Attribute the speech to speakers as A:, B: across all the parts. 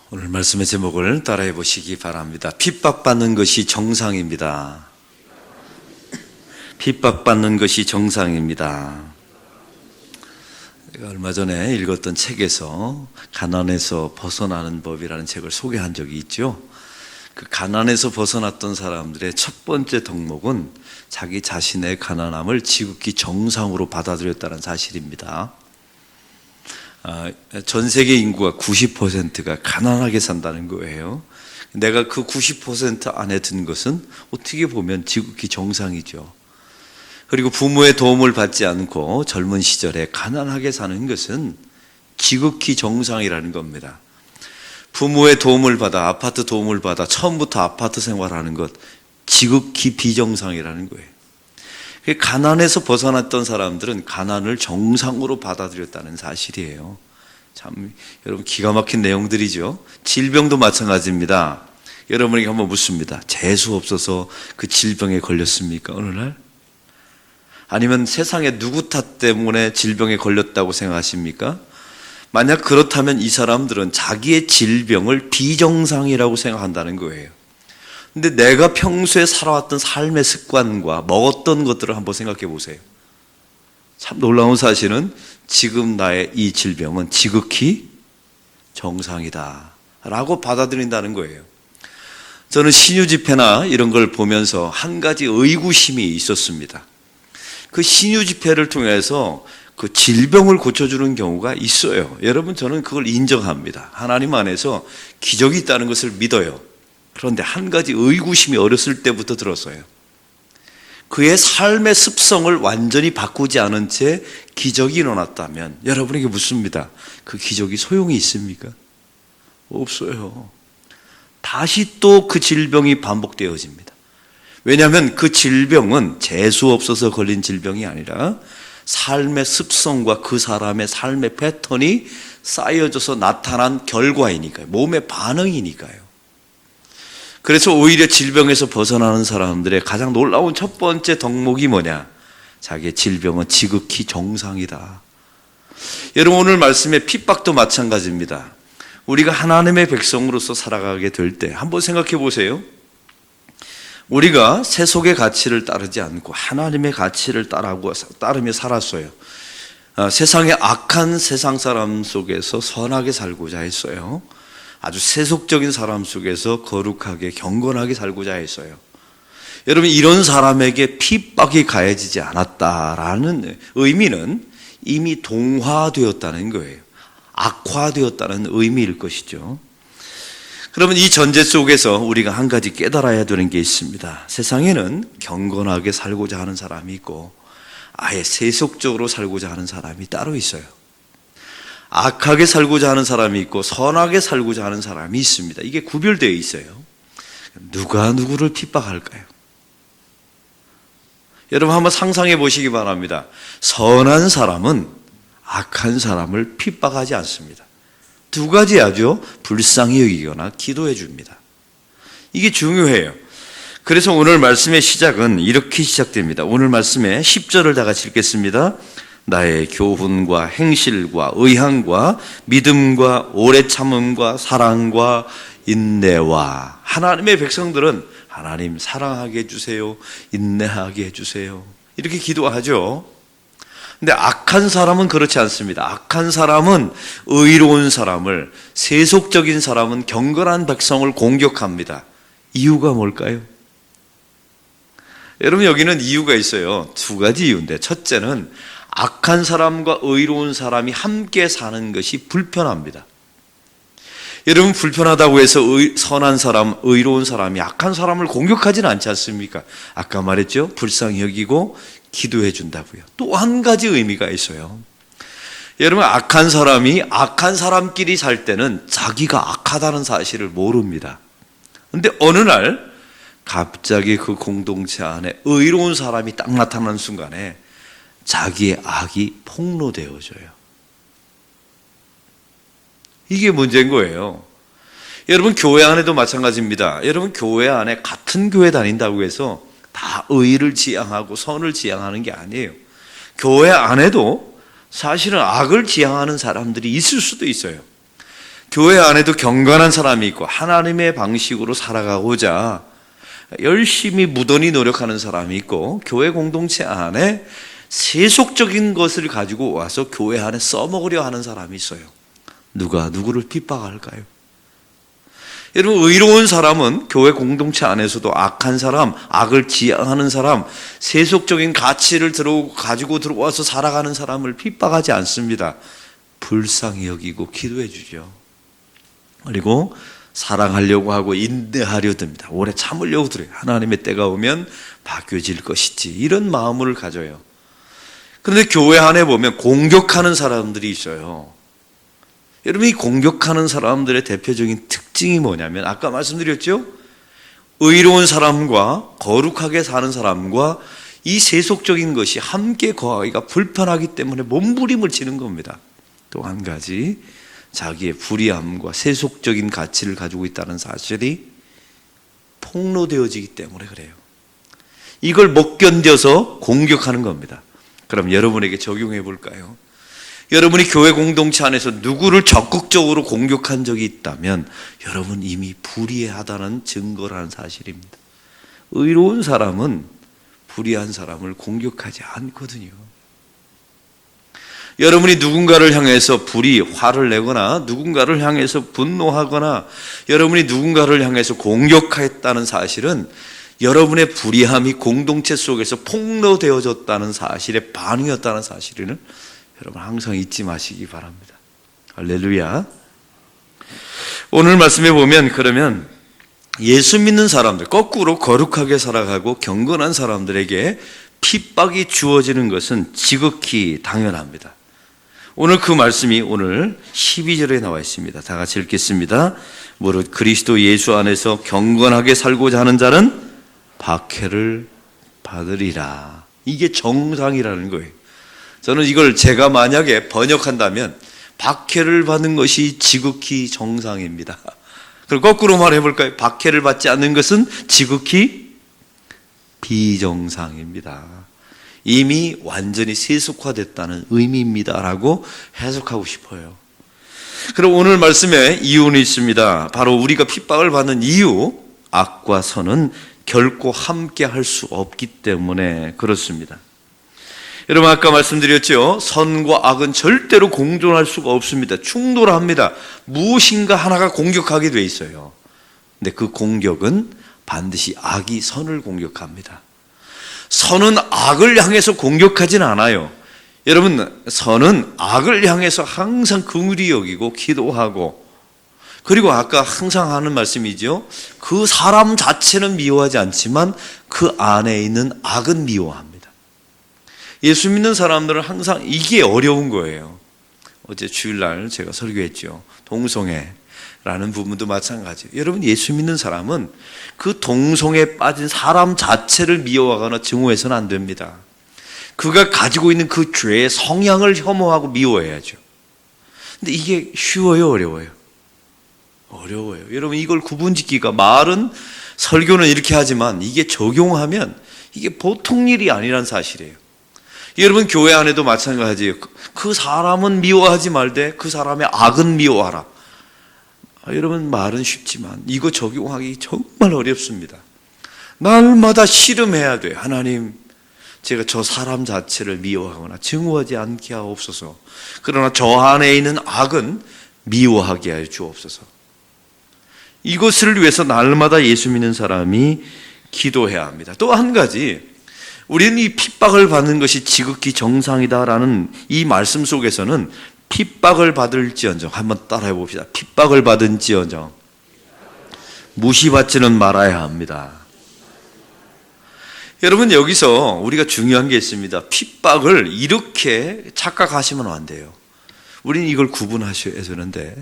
A: 오늘 말씀의 제목을 따라해 보시기 바랍니다. 핍박받는 것이 정상입니다. 핍박받는 것이 정상입니다. 제가 얼마 전에 읽었던 책에서 가난에서 벗어나는 법이라는 책을 소개한 적이 있죠. 그 가난에서 벗어났던 사람들의 첫 번째 덕목은 자기 자신의 가난함을 지극히 정상으로 받아들였다는 사실입니다. 전 세계 인구가 90%가 가난하게 산다는 거예요. 내가 그 90% 안에 든 것은 어떻게 보면 지극히 정상이죠. 그리고 부모의 도움을 받지 않고 젊은 시절에 가난하게 사는 것은 지극히 정상이라는 겁니다. 부모의 도움을 받아, 아파트 도움을 받아 처음부터 아파트 생활하는 것 지극히 비정상이라는 거예요. 가난에서 벗어났던 사람들은 가난을 정상으로 받아들였다는 사실이에요. 참 여러분 기가 막힌 내용들이죠. 질병도 마찬가지입니다. 여러분에게 한번 묻습니다. 재수 없어서 그 질병에 걸렸습니까? 어느 날? 아니면 세상에 누구 탓 때문에 질병에 걸렸다고 생각하십니까? 만약 그렇다면 이 사람들은 자기의 질병을 비정상이라고 생각한다는 거예요. 근데 내가 평소에 살아왔던 삶의 습관과 먹었던 것들을 한번 생각해 보세요. 참 놀라운 사실은 지금 나의 이 질병은 지극히 정상이다 라고 받아들인다는 거예요. 저는 신유 집회나 이런 걸 보면서 한 가지 의구심이 있었습니다. 그 신유 집회를 통해서 그 질병을 고쳐주는 경우가 있어요. 여러분, 저는 그걸 인정합니다. 하나님 안에서 기적이 있다는 것을 믿어요. 그런데 한 가지 의구심이 어렸을 때부터 들었어요. 그의 삶의 습성을 완전히 바꾸지 않은 채 기적이 일어났다면 여러분에게 묻습니다. 그 기적이 소용이 있습니까? 없어요. 다시 또 그 질병이 반복되어집니다. 왜냐하면 그 질병은 재수 없어서 걸린 질병이 아니라 삶의 습성과 그 사람의 삶의 패턴이 쌓여져서 나타난 결과이니까요. 몸의 반응이니까요. 그래서 오히려 질병에서 벗어나는 사람들의 가장 놀라운 첫 번째 덕목이 뭐냐? 자기의 질병은 지극히 정상이다. 여러분, 오늘 말씀의 핍박도 마찬가지입니다. 우리가 하나님의 백성으로서 살아가게 될 때 한번 생각해 보세요. 우리가 세속의 가치를 따르지 않고 하나님의 가치를 따르며 살았어요. 세상의 악한 세상 사람 속에서 선하게 살고자 했어요. 아주 세속적인 사람 속에서 거룩하게 경건하게 살고자 했어요. 여러분, 이런 사람에게 핍박이 가해지지 않았다라는 의미는 이미 동화되었다는 거예요. 악화되었다는 의미일 것이죠. 그러면 이 전제 속에서 우리가 한 가지 깨달아야 되는 게 있습니다. 세상에는 경건하게 살고자 하는 사람이 있고 아예 세속적으로 살고자 하는 사람이 따로 있어요. 악하게 살고자 하는 사람이 있고 선하게 살고자 하는 사람이 있습니다. 이게 구별되어 있어요. 누가 누구를 핍박할까요? 여러분 한번 상상해 보시기 바랍니다. 선한 사람은 악한 사람을 핍박하지 않습니다. 두 가지 하죠. 불쌍히 여기거나 기도해 줍니다. 이게 중요해요. 그래서 오늘 말씀의 시작은 이렇게 시작됩니다. 오늘 말씀의 10절을 다 같이 읽겠습니다. 나의 교훈과 행실과 의향과 믿음과 오래 참음과 사랑과 인내와. 하나님의 백성들은 하나님 사랑하게 해주세요, 인내하게 해주세요, 이렇게 기도하죠. 근데 악한 사람은 그렇지 않습니다. 악한 사람은 의로운 사람을, 세속적인 사람은 경건한 백성을 공격합니다. 이유가 뭘까요? 여러분, 여기는 이유가 있어요. 두 가지 이유인데, 첫째는 악한 사람과 의로운 사람이 함께 사는 것이 불편합니다. 여러분, 불편하다고 해서 선한 사람, 의로운 사람이 악한 사람을 공격하지는 않지 않습니까? 아까 말했죠? 불쌍히 여기고 기도해 준다고요. 또 한 가지 의미가 있어요. 여러분, 악한 사람이 악한 사람끼리 살 때는 자기가 악하다는 사실을 모릅니다. 그런데 어느 날 갑자기 그 공동체 안에 의로운 사람이 딱 나타나는 순간에 자기의 악이 폭로되어져요. 이게 문제인 거예요. 여러분, 교회 안에도 마찬가지입니다. 여러분, 교회 안에 같은 교회 다닌다고 해서 다 의를 지향하고 선을 지향하는 게 아니에요. 교회 안에도 사실은 악을 지향하는 사람들이 있을 수도 있어요. 교회 안에도 경건한 사람이 있고 하나님의 방식으로 살아가고자 열심히 무던히 노력하는 사람이 있고, 교회 공동체 안에 세속적인 것을 가지고 와서 교회 안에 써먹으려 하는 사람이 있어요. 누가 누구를 핍박할까요? 여러분, 의로운 사람은 교회 공동체 안에서도 악한 사람, 악을 지향하는 사람, 세속적인 가치를 가지고 들어와서 살아가는 사람을 핍박하지 않습니다. 불쌍히 여기고 기도해 주죠. 그리고 사랑하려고 하고 인내하려 듭니다. 오래 참으려고 들어요. 하나님의 때가 오면 바뀌어질 것이지, 이런 마음을 가져요. 그런데 교회 안에 보면 공격하는 사람들이 있어요. 여러분, 이 공격하는 사람들의 대표적인 특징이 뭐냐면, 아까 말씀드렸죠? 의로운 사람과 거룩하게 사는 사람과 이 세속적인 것이 함께 거하기가 불편하기 때문에 몸부림을 치는 겁니다. 또 한 가지, 자기의 불의함과 세속적인 가치를 가지고 있다는 사실이 폭로되어지기 때문에 그래요. 이걸 못 견뎌서 공격하는 겁니다. 그럼 여러분에게 적용해 볼까요? 여러분이 교회 공동체 안에서 누구를 적극적으로 공격한 적이 있다면 여러분 이미 불의하다는 증거라는 사실입니다. 의로운 사람은 불의한 사람을 공격하지 않거든요. 여러분이 누군가를 향해서 화를 내거나 누군가를 향해서 분노하거나 여러분이 누군가를 향해서 공격했다는 사실은 여러분의 불의함이 공동체 속에서 폭로되어졌다는 사실의 반응이었다는 사실을 여러분 항상 잊지 마시기 바랍니다. 할렐루야. 오늘 말씀에 보면, 그러면 예수 믿는 사람들, 거꾸로 거룩하게 살아가고 경건한 사람들에게 핍박이 주어지는 것은 지극히 당연합니다. 오늘 그 말씀이 오늘 12절에 나와 있습니다. 다 같이 읽겠습니다. 무릇 그리스도 예수 안에서 경건하게 살고자 하는 자는 박해를 받으리라. 이게 정상이라는 거예요. 저는 이걸 제가 만약에 번역한다면 박해를 받는 것이 지극히 정상입니다. 그럼 거꾸로 말해볼까요? 박해를 받지 않는 것은 지극히 비정상입니다. 이미 완전히 세속화됐다는 의미입니다라고 해석하고 싶어요. 그럼 오늘 말씀에 이유는 있습니다. 바로 우리가 핍박을 받는 이유, 악과 선은 결코 함께 할 수 없기 때문에 그렇습니다. 여러분, 아까 말씀드렸죠? 선과 악은 절대로 공존할 수가 없습니다. 충돌합니다. 무엇인가 하나가 공격하게 돼 있어요. 근데 그 공격은 반드시 악이 선을 공격합니다. 선은 악을 향해서 공격하진 않아요. 여러분, 선은 악을 향해서 항상 긍휼히 여기고 기도하고, 그리고 아까 항상 하는 말씀이죠. 그 사람 자체는 미워하지 않지만 그 안에 있는 악은 미워합니다. 예수 믿는 사람들은 항상 이게 어려운 거예요. 어제 주일날 제가 설교했죠. 동성애라는 부분도 마찬가지예요. 여러분, 예수 믿는 사람은 그 동성애에 빠진 사람 자체를 미워하거나 증오해서는 안 됩니다. 그가 가지고 있는 그 죄의 성향을 혐오하고 미워해야죠. 근데 이게 쉬워요, 어려워요? 어려워요. 여러분, 이걸 구분짓기가, 말은, 설교는 이렇게 하지만 이게 적용하면 이게 보통 일이 아니란 사실이에요. 여러분, 교회 안에도 마찬가지예요. 그 사람은 미워하지 말되 그 사람의 악은 미워하라. 여러분, 말은 쉽지만 이거 적용하기 정말 어렵습니다. 날마다 씨름해야 돼요. 하나님, 제가 저 사람 자체를 미워하거나 증오하지 않게 하옵소서. 그러나 저 안에 있는 악은 미워하게 하여 주옵소서. 이것을 위해서 날마다 예수 믿는 사람이 기도해야 합니다. 또 한 가지, 우리는 이 핍박을 받는 것이 지극히 정상이다라는 이 말씀 속에서는 핍박을 받을지언정, 한번 따라해 봅시다. 핍박을 받은지언정 무시받지는 말아야 합니다. 여러분, 여기서 우리가 중요한 게 있습니다. 핍박을 이렇게 착각하시면 안 돼요. 우리는 이걸 구분하셔야 되는데,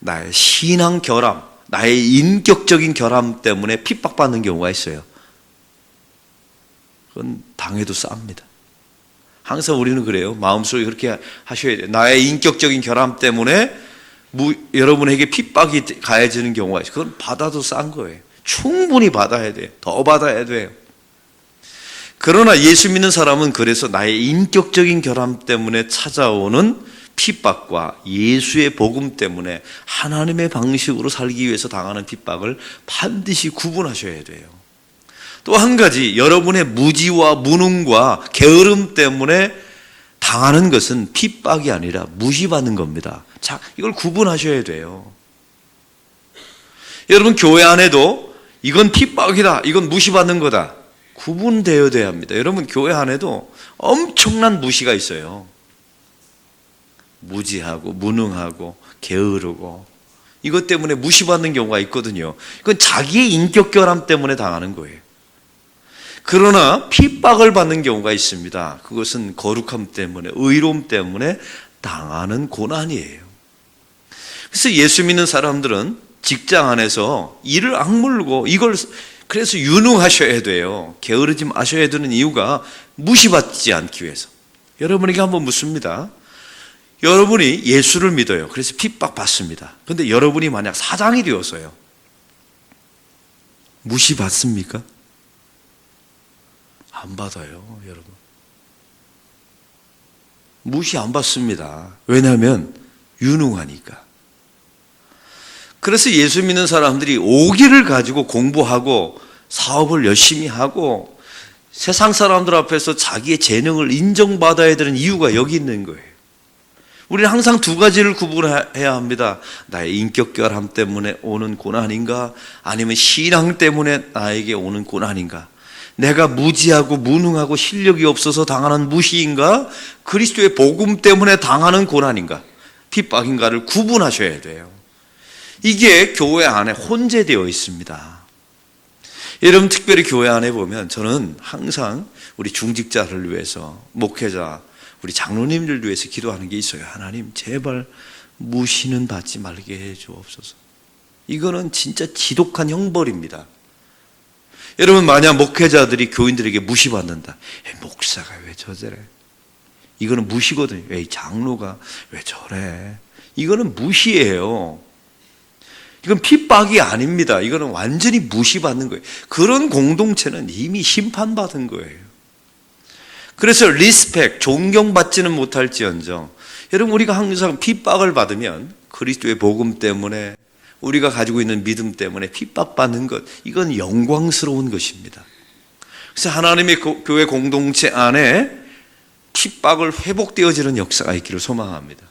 A: 나의 신앙 결함, 나의 인격적인 결함 때문에 핍박받는 경우가 있어요. 그건 당해도 쌉니다. 항상 우리는 그래요. 마음속에 그렇게 하셔야 돼요. 나의 인격적인 결함 때문에 여러분에게 핍박이 가해지는 경우가 있어요. 그건 받아도 싼 거예요. 충분히 받아야 돼요. 더 받아야 돼요. 그러나 예수 믿는 사람은 그래서 나의 인격적인 결함 때문에 찾아오는 핍박과 예수의 복음 때문에 하나님의 방식으로 살기 위해서 당하는 핍박을 반드시 구분하셔야 돼요. 또 한 가지, 여러분의 무지와 무능과 게으름 때문에 당하는 것은 핍박이 아니라 무시받는 겁니다. 자, 이걸 구분하셔야 돼요. 여러분, 교회 안에도 이건 핍박이다, 이건 무시받는 거다, 구분되어야 합니다. 여러분, 교회 안에도 엄청난 무시가 있어요. 무지하고 무능하고 게으르고 이것 때문에 무시받는 경우가 있거든요. 그건 자기의 인격 결함 때문에 당하는 거예요. 그러나 핍박을 받는 경우가 있습니다. 그것은 거룩함 때문에, 의로움 때문에 당하는 고난이에요. 그래서 예수 믿는 사람들은 직장 안에서 일을 악물고 이걸 그래서 유능하셔야 돼요. 게으르지 마셔야 되는 이유가 무시받지 않기 위해서. 여러분에게 한번 묻습니다. 여러분이 예수를 믿어요. 그래서 핍박받습니다. 그런데 여러분이 만약 사장이 되었어요. 무시받습니까? 안 받아요, 여러분. 무시 안 받습니다. 왜냐하면 유능하니까. 그래서 예수 믿는 사람들이 오기를 가지고 공부하고 사업을 열심히 하고 세상 사람들 앞에서 자기의 재능을 인정받아야 되는 이유가 여기 있는 거예요. 우리는 항상 두 가지를 구분해야 합니다. 나의 인격 결함 때문에 오는 고난인가, 아니면 신앙 때문에 나에게 오는 고난인가, 내가 무지하고 무능하고 실력이 없어서 당하는 무시인가, 그리스도의 복음 때문에 당하는 고난인가, 핍박인가를 구분하셔야 돼요. 이게 교회 안에 혼재되어 있습니다. 여러분, 특별히 교회 안에 보면 저는 항상 우리 중직자를 위해서, 목회자, 우리 장로님들 위해서 기도하는 게 있어요. 하나님, 제발 무시는 받지 말게 해 주옵소서. 이거는 진짜 지독한 형벌입니다. 여러분, 만약 목회자들이 교인들에게 무시받는다, 목사가 왜 저래? 이거는 무시거든요. 왜 장로가 왜 저래? 이거는 무시예요. 이건 핍박이 아닙니다. 이거는 완전히 무시받는 거예요. 그런 공동체는 이미 심판받은 거예요. 그래서 리스펙, 존경받지는 못할지언정, 여러분, 우리가 항상 핍박을 받으면 그리스도의 복음 때문에, 우리가 가지고 있는 믿음 때문에 핍박받는 것, 이건 영광스러운 것입니다. 그래서 하나님의 교회 공동체 안에 핍박을 회복되어지는 역사가 있기를 소망합니다.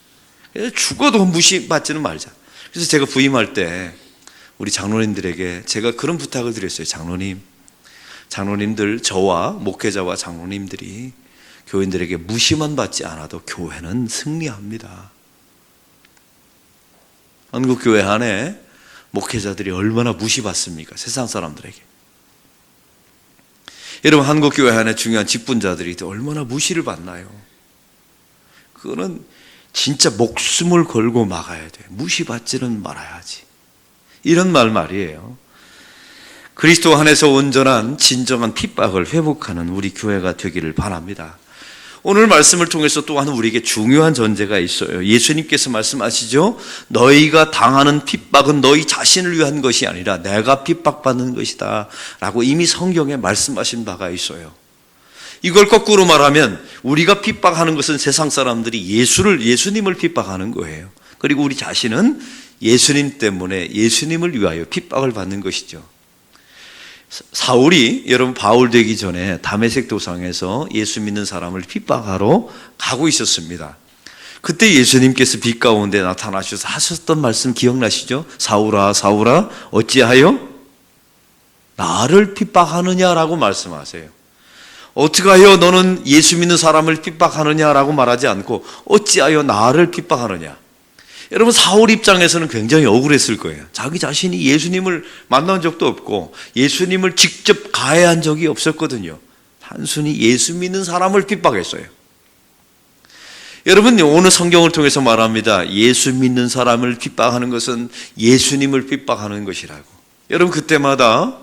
A: 그래서 죽어도 무시받지는 말자. 그래서 제가 부임할 때 우리 장로님들에게 제가 그런 부탁을 드렸어요. 장로님들, 저와 목회자와 장로님들이 교인들에게 무시만 받지 않아도 교회는 승리합니다. 한국 교회 안에 목회자들이 얼마나 무시받습니까? 세상 사람들에게. 여러분, 한국 교회 안에 중요한 직분자들이 얼마나 무시를 받나요? 그거는 진짜 목숨을 걸고 막아야 돼요. 무시받지는 말아야지. 이런 말이에요. 그리스도 안에서 온전한 진정한 핍박을 회복하는 우리 교회가 되기를 바랍니다. 오늘 말씀을 통해서 또한 우리에게 중요한 전제가 있어요. 예수님께서 말씀하시죠. 너희가 당하는 핍박은 너희 자신을 위한 것이 아니라 내가 핍박받는 것이다 라고 이미 성경에 말씀하신 바가 있어요. 이걸 거꾸로 말하면 우리가 핍박하는 것은 세상 사람들이 예수님을 핍박하는 거예요. 그리고 우리 자신은 예수님 때문에 예수님을 위하여 핍박을 받는 것이죠. 사울이, 여러분, 바울 되기 전에 다메섹 도상에서 예수 믿는 사람을 핍박하러 가고 있었습니다. 그때 예수님께서 빛 가운데 나타나셔서 하셨던 말씀 기억나시죠? 사울아, 사울아, 어찌하여 나를 핍박하느냐라고 말씀하세요. 어떻게하여 너는 예수 믿는 사람을 핍박하느냐라고 말하지 않고 어찌하여 나를 핍박하느냐. 여러분, 사울 입장에서는 굉장히 억울했을 거예요. 자기 자신이 예수님을 만난 적도 없고 예수님을 직접 가해한 적이 없었거든요. 단순히 예수 믿는 사람을 핍박했어요. 여러분, 오늘 성경을 통해서 말합니다. 예수 믿는 사람을 핍박하는 것은 예수님을 핍박하는 것이라고. 여러분, 그때마다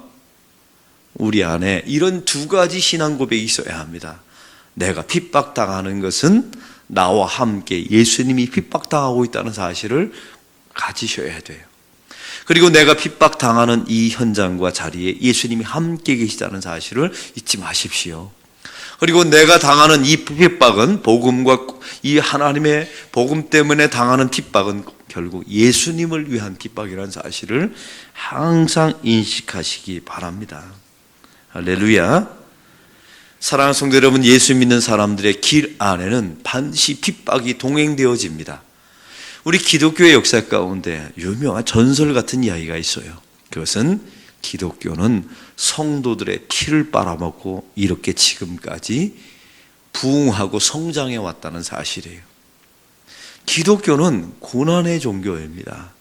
A: 우리 안에 이런 두 가지 신앙 고백이 있어야 합니다. 내가 핍박당하는 것은 나와 함께 예수님이 핍박당하고 있다는 사실을 가지셔야 돼요. 그리고 내가 핍박당하는 이 현장과 자리에 예수님이 함께 계시다는 사실을 잊지 마십시오. 그리고 내가 당하는 이 핍박은 복음과 이 하나님의 복음 때문에 당하는 핍박은 결국 예수님을 위한 핍박이라는 사실을 항상 인식하시기 바랍니다. 할렐루야. 사랑하는 성도 여러분, 예수 믿는 사람들의 길 안에는 반드시 핍박이 동행되어집니다. 우리 기독교의 역사 가운데 유명한 전설 같은 이야기가 있어요. 그것은 기독교는 성도들의 피를 빨아먹고 이렇게 지금까지 부흥하고 성장해 왔다는 사실이에요. 기독교는 고난의 종교입니다.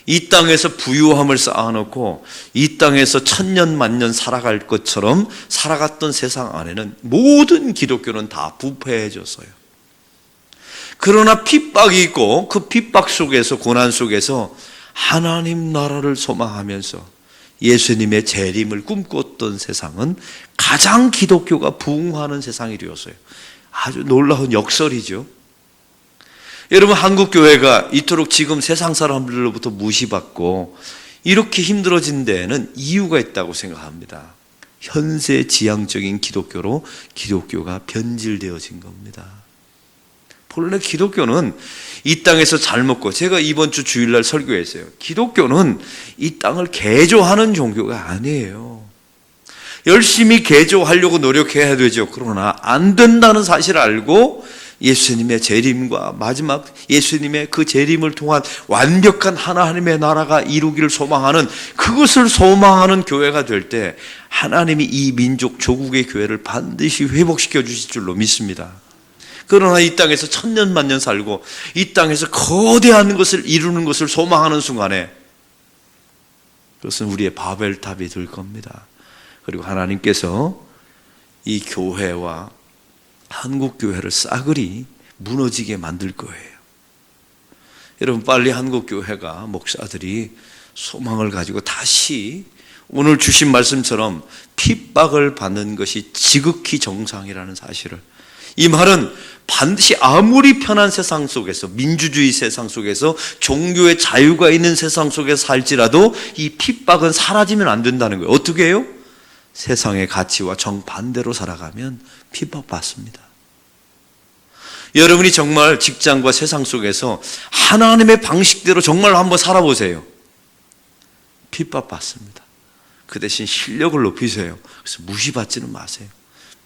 A: 이 땅에서 부유함을 쌓아놓고 이 땅에서 천년 만년 살아갈 것처럼 살아갔던 세상 안에는 모든 기독교는 다 부패해졌어요. 그러나 핍박이 있고 그 핍박 속에서, 고난 속에서 하나님 나라를 소망하면서 예수님의 재림을 꿈꿨던 세상은 가장 기독교가 부흥하는 세상이 되었어요. 아주 놀라운 역설이죠. 여러분, 한국 교회가 이토록 지금 세상 사람들로부터 무시받고 이렇게 힘들어진 데에는 이유가 있다고 생각합니다. 현세 지향적인 기독교로 기독교가 변질되어진 겁니다. 본래 기독교는 이 땅에서 잘 먹고, 제가 이번 주 주일날 설교했어요. 기독교는 이 땅을 개조하는 종교가 아니에요. 열심히 개조하려고 노력해야 되죠. 그러나 안 된다는 사실을 알고 예수님의 재림과 마지막 예수님의 그 재림을 통한 완벽한 하나님의 나라가 이루기를 소망하는, 그것을 소망하는 교회가 될 때 하나님이 이 민족 조국의 교회를 반드시 회복시켜 주실 줄로 믿습니다. 그러나 이 땅에서 천년 만년 살고 이 땅에서 거대한 것을 이루는 것을 소망하는 순간에 그것은 우리의 바벨탑이 될 겁니다. 그리고 하나님께서 이 교회와 한국교회를 싸그리 무너지게 만들 거예요. 여러분, 빨리 한국교회가 목사들이 소망을 가지고 다시 오늘 주신 말씀처럼 핍박을 받는 것이 지극히 정상이라는 사실을, 이 말은 반드시 아무리 편한 세상 속에서, 민주주의 세상 속에서, 종교의 자유가 있는 세상 속에서 살지라도 이 핍박은 사라지면 안 된다는 거예요. 어떻게 해요? 세상의 가치와 정반대로 살아가면 핍박받습니다. 여러분이 정말 직장과 세상 속에서 하나님의 방식대로 정말 한번 살아보세요. 핍박받습니다. 그 대신 실력을 높이세요. 그래서 무시받지는 마세요.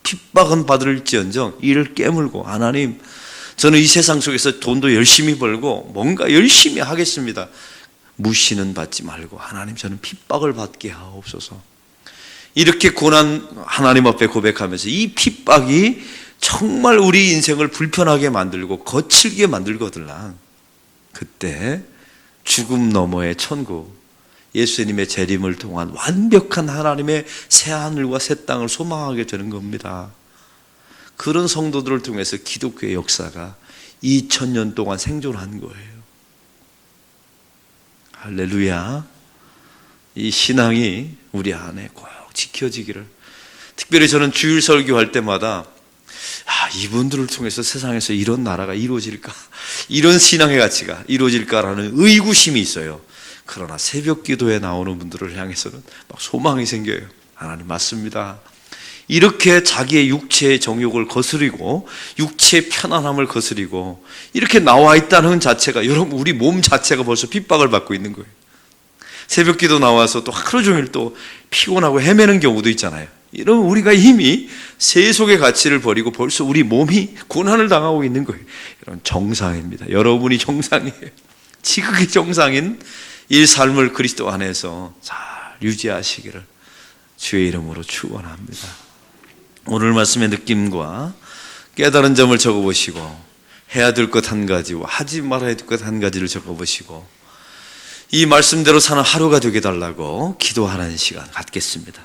A: 핍박은 받을지언정 이를 깨물고, 하나님, 저는 이 세상 속에서 돈도 열심히 벌고 뭔가 열심히 하겠습니다. 무시는 받지 말고, 하나님, 저는 핍박을 받게 하옵소서. 이렇게 고난 하나님 앞에 고백하면서 이 핍박이 정말 우리 인생을 불편하게 만들고 거칠게 만들거든요. 그때 죽음 너머의 천국, 예수님의 재림을 통한 완벽한 하나님의 새하늘과 새 땅을 소망하게 되는 겁니다. 그런 성도들을 통해서 기독교의 역사가 2000년 동안 생존한 거예요. 할렐루야. 이 신앙이 우리 안에 꼭 지켜지기를. 특별히 저는 주일 설교할 때마다 이분들을 통해서 세상에서 이런 나라가 이루어질까, 이런 신앙의 가치가 이루어질까라는 의구심이 있어요. 그러나 새벽 기도에 나오는 분들을 향해서는 막 소망이 생겨요. 하나님, 맞습니다. 이렇게 자기의 육체의 정욕을 거스리고 육체의 편안함을 거스리고 이렇게 나와 있다는 자체가, 여러분, 우리 몸 자체가 벌써 핍박을 받고 있는 거예요. 새벽 기도 나와서 또 하루 종일 또 피곤하고 헤매는 경우도 있잖아요. 이러면 우리가 이미 세속의 가치를 버리고 벌써 우리 몸이 고난을 당하고 있는 거예요. 이런 정상입니다. 여러분이 정상이에요. 지극히 정상인 이 삶을 그리스도 안에서 잘 유지하시기를 주의 이름으로 축원합니다. 오늘 말씀의 느낌과 깨달은 점을 적어보시고, 해야 될 것 한 가지와 하지 말아야 될 것 한 가지를 적어보시고 이 말씀대로 사는 하루가 되게 달라고 기도하는 시간 갖겠습니다.